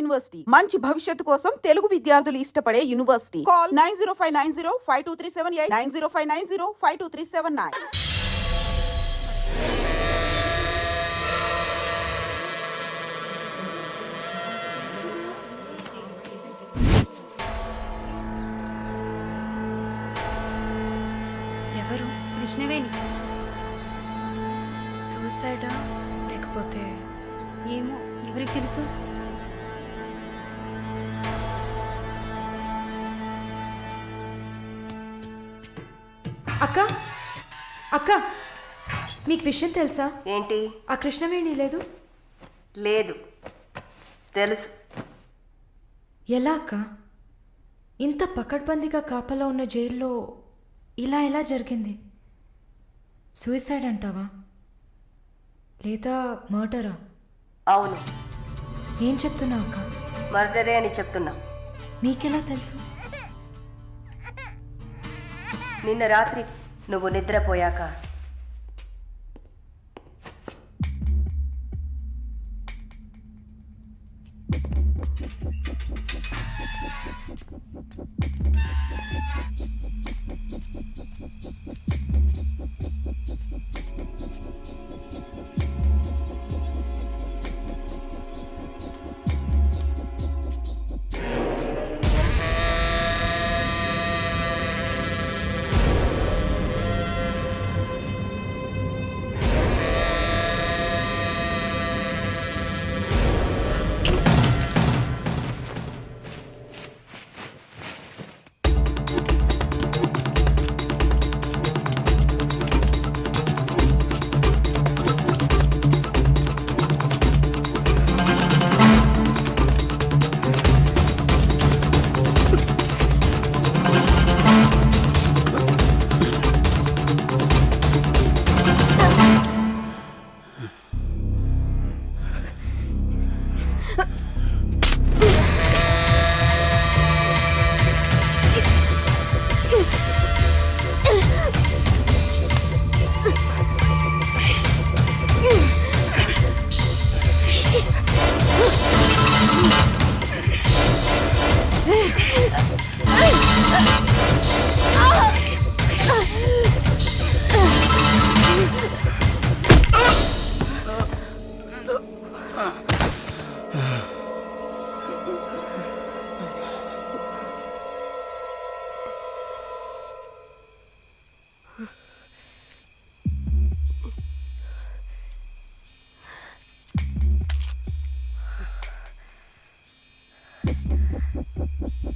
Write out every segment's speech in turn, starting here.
University మంచి భవిష్యత్తు కోసం తెలుగు విద్యార్థులు ఇష్టపడే యూనివర్సిటీ. కాల్ 9059052378 9059052379. ఎవరు? కృష్ణవేణి. సూసైడా లేకపోతే ఏమో, ఎవరికి తెలుసు? అక్క అక్క, మీకు విషయం తెలుసా? ఏంటి? ఆ కృష్ణవేణి లేదు. లేదు, తెలుసు. ఎలా అక్క? ఇంత పకడ్బందీగా కాపలా ఉన్న జైల్లో ఇలా ఎలా జరిగింది? సూసైడ్ అంటావా లేదా మర్డరా? అవును. ఏం చెప్తున్నావు అక్క? మర్డరే అని చెప్తున్నా. నీకెలా తెలుసు? నిన్న రాత్రి నువ్వు నిద్రపోయాక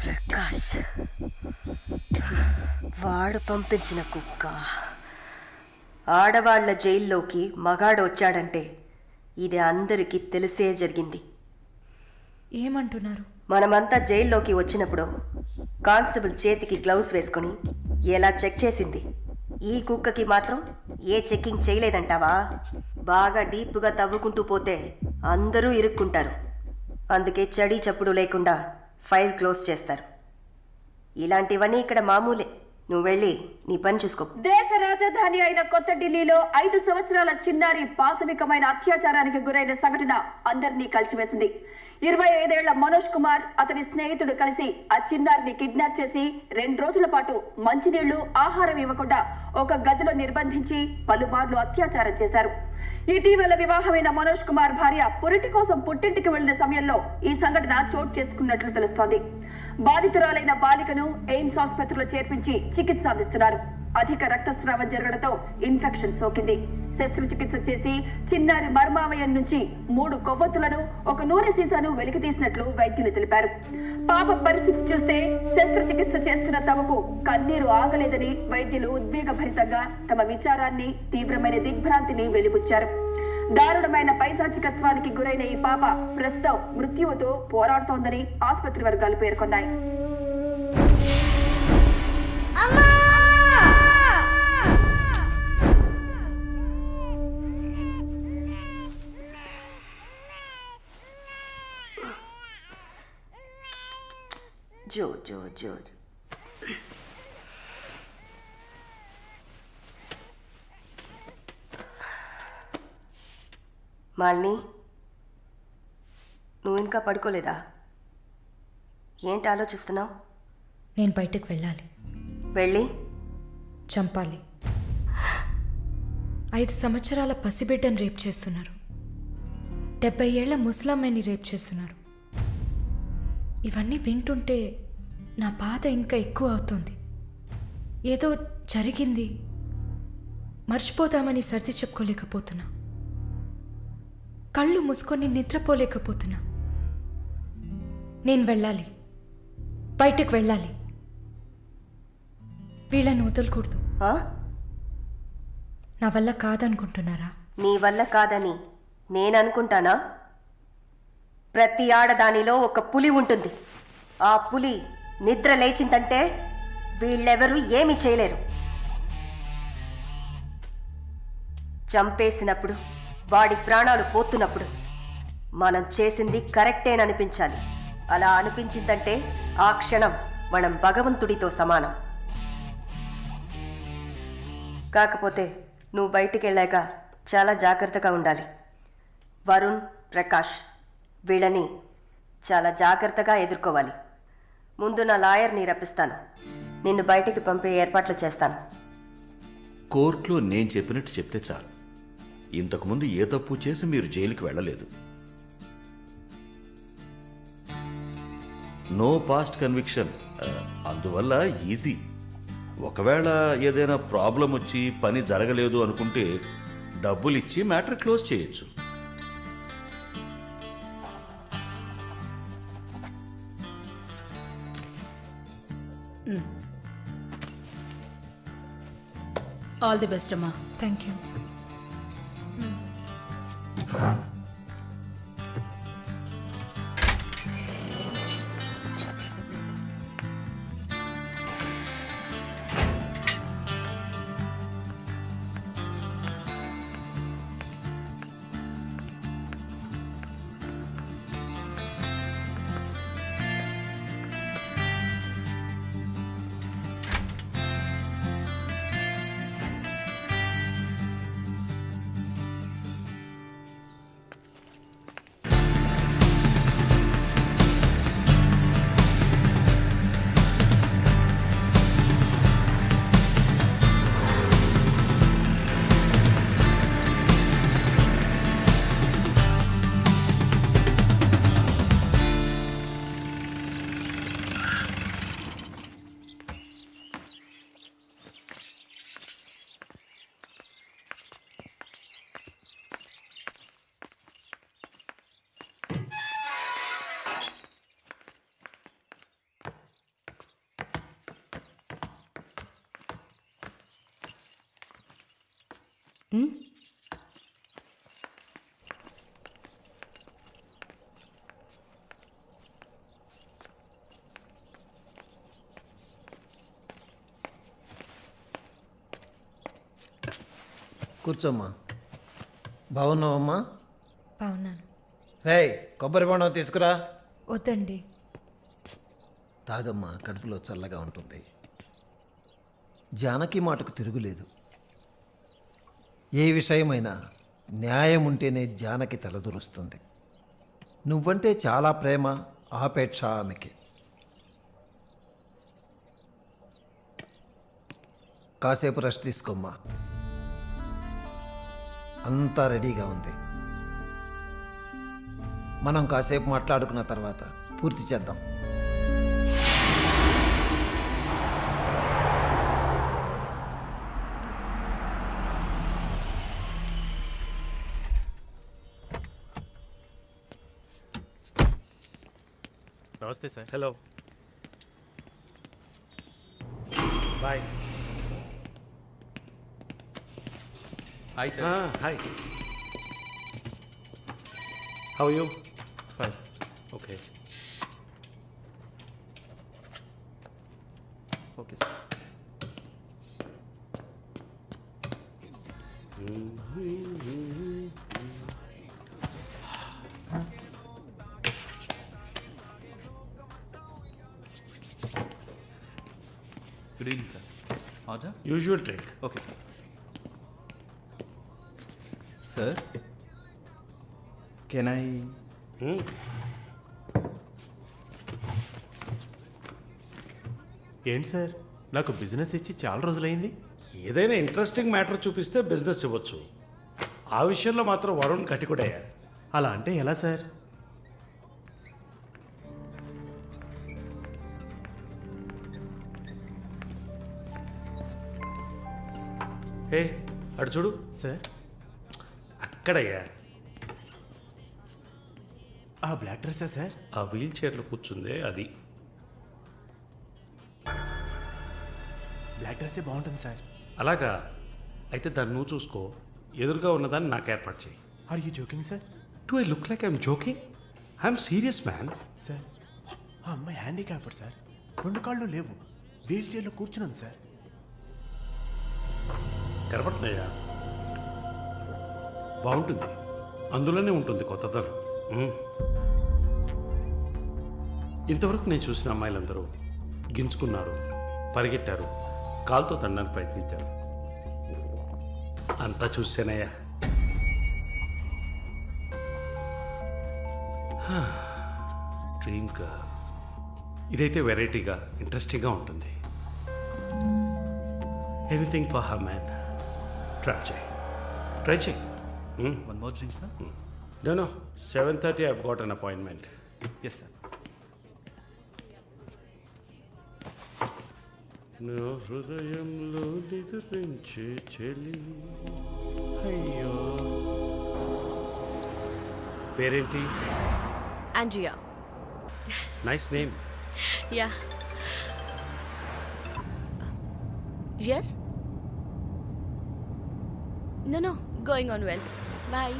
ప్రకాష్ వాడు పంపించిన కుక్క. ఆడవాళ్ల జైల్లోకి మగాడు వచ్చాడంటే ఇది అందరికీ తెలిసే జరిగింది. ఏమంటున్నారు? మనమంతా జైల్లోకి వచ్చినప్పుడు కానిస్టేబుల్ చేతికి గ్లౌస్ వేసుకొని ఎలా చెక్ చేసింది, ఈ కుక్కకి మాత్రం ఏ చెక్కింగ్ చేయలేదంటావా? బాగా డీప్గా తవ్వుకుంటూ పోతే అందరూ ఇరుక్కుంటారు. అందుకే చడి చప్పుడు లేకుండా ఫైల్ క్లోజ్ చేస్తారు. ఇలాంటివన్నీ ఇక్కడ మామూలే. నువ్వు వెళ్ళి నీ పని చూసుకో. దేశ రాజధాని అయిన కొత్త ఢిల్లీలో 5 సంవత్సరాల చిన్నారి పాశవికమైన అత్యాచారానికి గురైన సంఘటన అందరినీ కలిసివేసింది. 25 ఏళ్ల మనోజ్ కుమార్ అతని స్నేహితుడు కలిసి ఆ చిన్నారిని కిడ్నాప్ చేసి 2 రోజుల పాటు మంచినీళ్లు, ఆహారం ఇవ్వకుండా ఒక గదిలో నిర్బంధించి పలుమార్లు అత్యాచారం చేశారు. ఇటీవల వివాహమైన మనోజ్ కుమార్ భార్య పురిటి కోసం పుట్టింటికి వెళ్లిన సమయంలో ఈ సంఘటన చోటు చేసుకున్నట్లు తెలుస్తోంది. బాధితురాలైన బాలికను ఎయిమ్స్ ఆసుపత్రిలో చేర్పించి చికిత్స అందిస్తున్నారు. అధిక రక్తస్రావం జరగడంతో ఇన్ఫెక్షన్ సోకింది. శస్త్రచికిత్స చేసి చిన్నారి మర్మావయం నుంచి 3 కొవ్వొత్తులను, ఒక నూనె సీసాను వెలికితీసినట్లు వైద్యులు తెలిపారు. పాప పరిస్థితి చూస్తే శస్త్రచికిత్స చేస్తున్న తమకు కన్నీరు ఆగలేదని వైద్యులు ఉద్వేగభరితంగా తమ విచారాన్ని, తీవ్రమైన దిగ్భ్రాంతిని వెలిబుచ్చారు. దారుణమైన పైశాచికత్వానికి గురైన ఈ పాప ప్రస్తుతం మృత్యువుతో పోరాడుతోందని ఆసుపత్రి వర్గాలు పేర్కొన్నాయి. జో జో జో మాలిని, నువ్వు ఇంకా పడుకోలేదా? ఏంటి ఆలోచిస్తున్నావు? నేను బయటకు వెళ్ళాలి, వెళ్ళి చంపాలి. 5 సంవత్సరాల పసిబిడ్డను రేప్ చేస్తున్నారు. 70 ఏళ్ల ముసలమ్మని రేప్ చేస్తున్నారు. ఇవన్నీ వింటుంటే నా బాధ ఇంకా ఎక్కువ అవుతుంది. ఏదో జరిగింది, మర్చిపోదామని సర్ది చెప్పుకోలేకపోతున్నా. కళ్ళు మూసుకొని నిద్రపోలేకపోతున్నా. నేను వెళ్ళాలి, బయటకు వెళ్ళాలి. వీళ్ళని వదలకూడదు. ఆ? నా వల్ల కాదనుకుంటున్నారా? నీ వల్ల కాదని నేను అనుకుంటానా? ప్రతి ఆడదానిలో ఒక పులి ఉంటుంది. ఆ పులి నిద్ర లేచిందంటే వీళ్ళెవరూ ఏమీ చేయలేరు. చంపేసినప్పుడు, వాడి ప్రాణాలు పోతున్నప్పుడు మనం చేసింది కరెక్టేననిపించాలి. అలా అనిపించిందంటే ఆ క్షణం మనం భగవంతుడితో సమానం. కాకపోతే నువ్వు బయటికి వెళ్ళాక చాలా జాగ్రత్తగా ఉండాలి. వరుణ్, ప్రకాష్ వీళ్ళని చాలా జాగ్రత్తగా ఎదుర్కోవాలి. ముందు నా లాయర్ని రప్పిస్తాను. నిన్ను బయటికి పంపే ఏర్పాట్లు చేస్తాను. కోర్టులో నేను చెప్పినట్టు చెప్తే చాలు. ఇంతకుముందు ఏ తప్పు చేసి మీరు జైలుకి వెళ్ళలేదు. నో పాస్ట్ కన్విక్షన్, అందువల్ల ఈజీ. ఒకవేళ ఏదైనా ప్రాబ్లం వచ్చి పని జరగలేదు అనుకుంటే డబ్బులు ఇచ్చి మ్యాటర్ క్లోజ్ చేయొచ్చు. ఆల్ ది బెస్ట్ అమ్మా. Thank you. కూర్చోమ్మా. బాగున్నావమ్మా? బాగున్నాను. రేయ్, కొబ్బరి బొండం తీసుకురా. వద్దండి. తాగమ్మా, కడుపులో చల్లగా ఉంటుంది. జానకి మాటకు తిరుగులేదు. ఏ విషయమైనా న్యాయం ఉంటేనే జానకి తలదూరుస్తుంది. నువ్వంటే చాలా ప్రేమ, ఆపేక్ష ఆమెకి. కాసేపు రెస్ట్ తీసుకోమ్మా. అంతా రెడీగా ఉంది. మనం కాసేపు మాట్లాడుకున్న తర్వాత పూర్తి చేద్దాం. నమస్తే sir. Hello, boy. Hi, sir. Hi, how you? Fine, okay okay sir. Good evening, sir. Order? Usual drink. Okay, sir. Sir, can I... ఏంటి సార్ నాకు బిజినెస్ ఇచ్చి చాలా రోజులైంది. ఏదైనా ఇంట్రెస్టింగ్ మ్యాటర్ చూపిస్తే బిజినెస్ ఇవ్వచ్చు. ఆ విషయంలో మాత్రం వరుణ్ కటికుడయ్యా. అలా అంటే ఎలా సార్? ఏ అటు చూడు, సార్ అక్కడయ్యా. ఆ బ్లాక్ డ్రెస్సా సార్? ఆ వీల్ చైర్లో కూర్చుందే అది. బ్లాక్ డ్రెస్సే బాగుంటుంది సార్. అలాగా? అయితే దాన్ని నువ్వు చూసుకో, ఎదురుగా ఉన్నదాన్ని నాకు ఏర్పాటు చేయి. Are you joking sir? Do I look like I'm joking? I'm serious man. Sir ఆ అమ్మాయి హ్యాండిక్యాప్డ్ సార్, 2 కాళ్ళు లేవు, వీల్ చైర్లో కూర్చున్నాను సార్. కనపడుతున్నాయా? బాగుంటుంది, అందులోనే ఉంటుంది కొత్తదనం. ఇంతవరకు నేను చూసిన అమ్మాయిలందరూ గింజుకున్నారు, పరిగెట్టారు, కాలుతో తండడానికి ప్రయత్నించారు. అంతా చూసానయ్యా. డ్రీమ్ గర్ల్ ఇదైతే వెరైటీగా ఇంట్రెస్టింగ్గా ఉంటుంది. Anything for her man. Try చేయి. One more drink, sir? No, 7:30 I've got an appointment. Yes, sir. నా హృదయంలో నిద్రించే చెలి. అయ్యో, పేరేంటి? Andrea. Nice name. Yeah. Yes? No, going on well. Bye.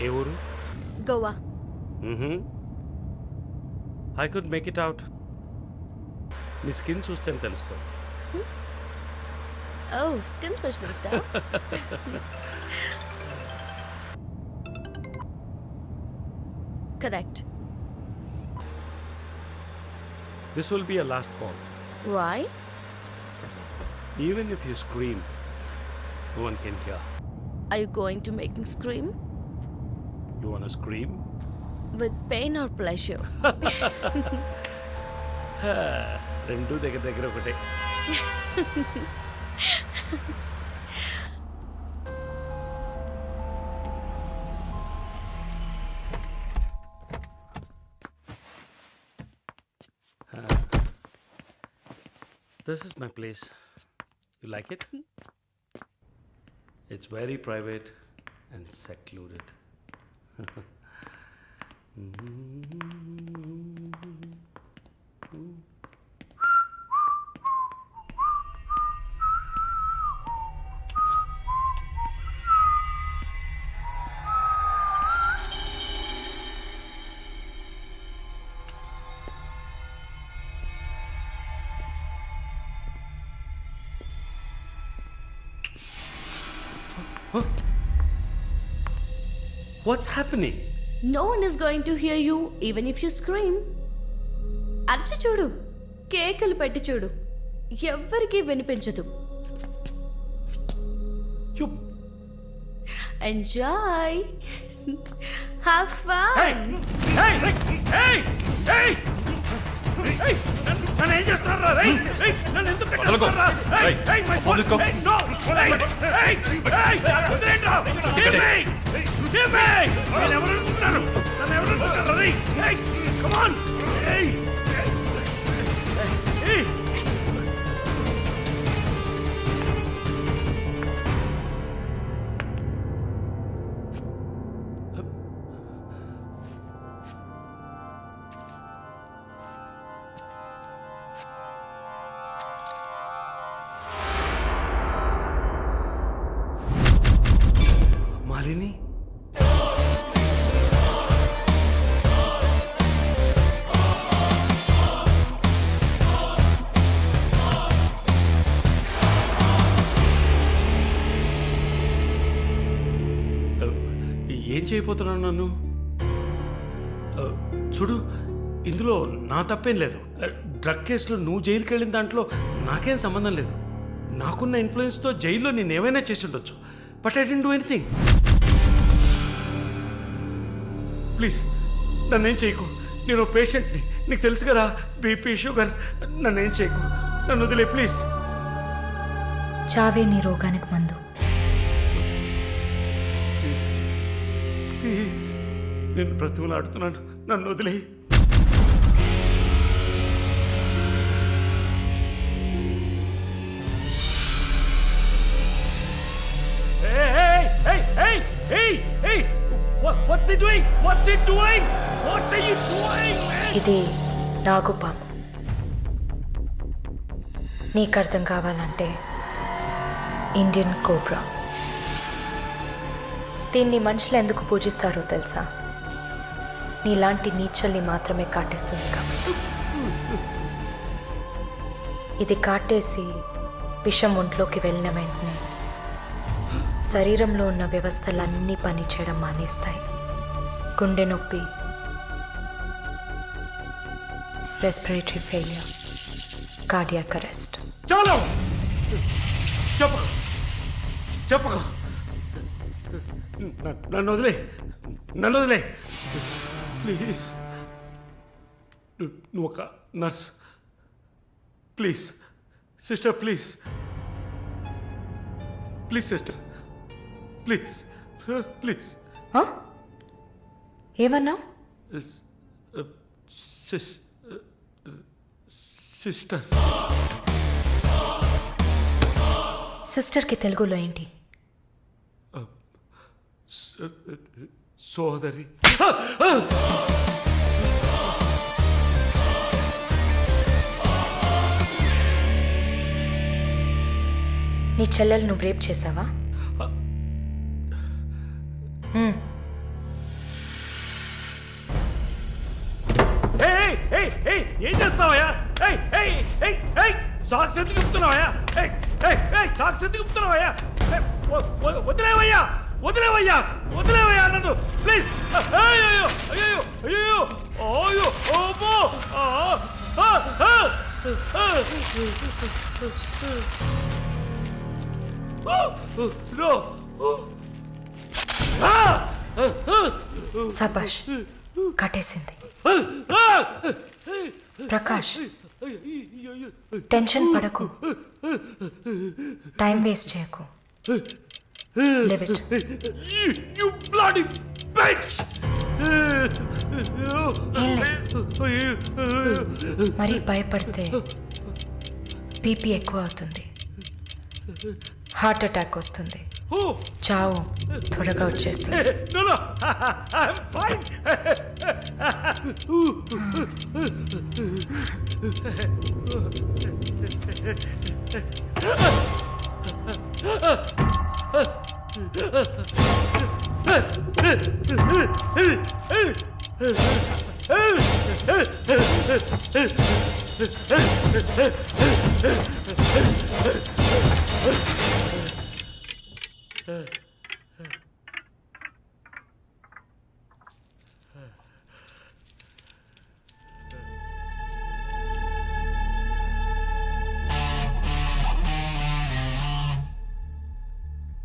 ఏ ఊరు? Goa. I could make it out. నీ skin చూస్తే తెలుస్తుంది. Oh, skin specialist, huh? Correct. This will be a last call. Why? Even if you scream, no one can hear. Are you going to make me scream? You wanna scream? With pain or pleasure? రెండు దగ్గర ఒకటే. This is my place. You like it? It's very private and secluded. What's happening? No one is going to hear you even if you scream. అరచి చూడు, కేకలు పెట్టి చూడు, ఎవ్వరికీ వినిపించదు. You. Enjoy. Have fun. Hey! నన్ను ఏం చేస్తున్నారా? నన్ను ఎందుకు కట్టేస్తున్నారా? No! వదిలేయండిరా! Give me! నేను ఎవరు అనుకుంటున్నారు? నన్ను ఎవరు అనుకుంటున్నారు? Come on! Hey! మాలిని, ఏం చేయబోతున్నాను నన్ను? చూడు, ఇందులో నా తప్పేం లేదు. డ్రగ్ కేసులో నువ్వు జైలుకి వెళ్ళిన దాంట్లో నాకేం సంబంధం లేదు. నాకున్న ఇన్ఫ్లుయెన్స్తో జైల్లో నేను ఏమైనా చేసి ఉండొచ్చు. But I didn't do anything. Please నన్నేం చేయకు. నేను పేషెంట్ని, నీకు తెలుసు కదా, బీపీ షుగర్. నన్ను ఏం చేయకు, నన్ను వదిలే ప్లీజ్. చావే నీ రోగానికి మందు. ప్లీజ్ నేను బ్రతిమలాడుతున్నాను, నన్ను వదిలే. ఇది నాగుపాము. నీకు అర్థం కావాలంటే ఇండియన్ కోబ్రా. దీన్ని మనుషులు ఎందుకు పూజిస్తారో తెలుసా? నీలాంటి నీచల్ని మాత్రమే కాటేస్తుంది కాబట్టి. ఇది కాటేసి విషం ఒంట్లోకి వెళ్ళిన వెంటనే శరీరంలో ఉన్న వ్యవస్థలన్నీ పనిచేయడం మానేస్తాయి. గుండె నొప్పి, రెస్పిరేటరీ ఫెయిలియర్, కార్డియాక్ అరెస్ట్. చాలు, చెప్పకు చెప్పకు, నన్ను వదిలే, నన్ను వదిలే ప్లీజ్. నువ్వు ఒక nurse, please sister, please please sister, please please. ఏమన్నా? సిస్టర్. సిస్టర్కి తెలుగులో ఏంటి? సోదరి. నీ చెల్లెలు నువ్వు రేప్ చేసావా? ఏం చేస్తావయ్యా? సాక్స్ ఎందుకు చెప్తున్నావయ్యా? సాక్స్ ఎందుకు చెప్తున్నావయ్యా? వదిలేవయ్యా, వదిలేవయ్యా, వదిలేవయ్యా నన్ను ప్లీజ్. అయ్యో అయ్యో అయ్యో అయ్యో ఓబో. సబాష్, కట్టేసింది. ప్రకాష్, టెన్షన్ పడకు, టైం వేస్ట్ చేయకు. Live it. You bloody bitch! మరీ భయపడితే బీపీ ఎక్కువ అవుతుంది, హార్ట్ అటాక్ వస్తుంది, చావు త్వరగా వచ్చేస్తుంది. No, no, I'm fine.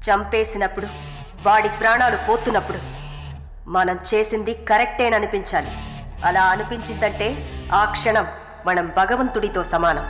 చంపేసినప్పుడు, వాడి ప్రాణాలు పోతున్నప్పుడు మనం చేసింది కరెక్టేననిపించాలి. అలా అనిపించిందంటే ఆ క్షణం మనం భగవంతుడితో సమానం.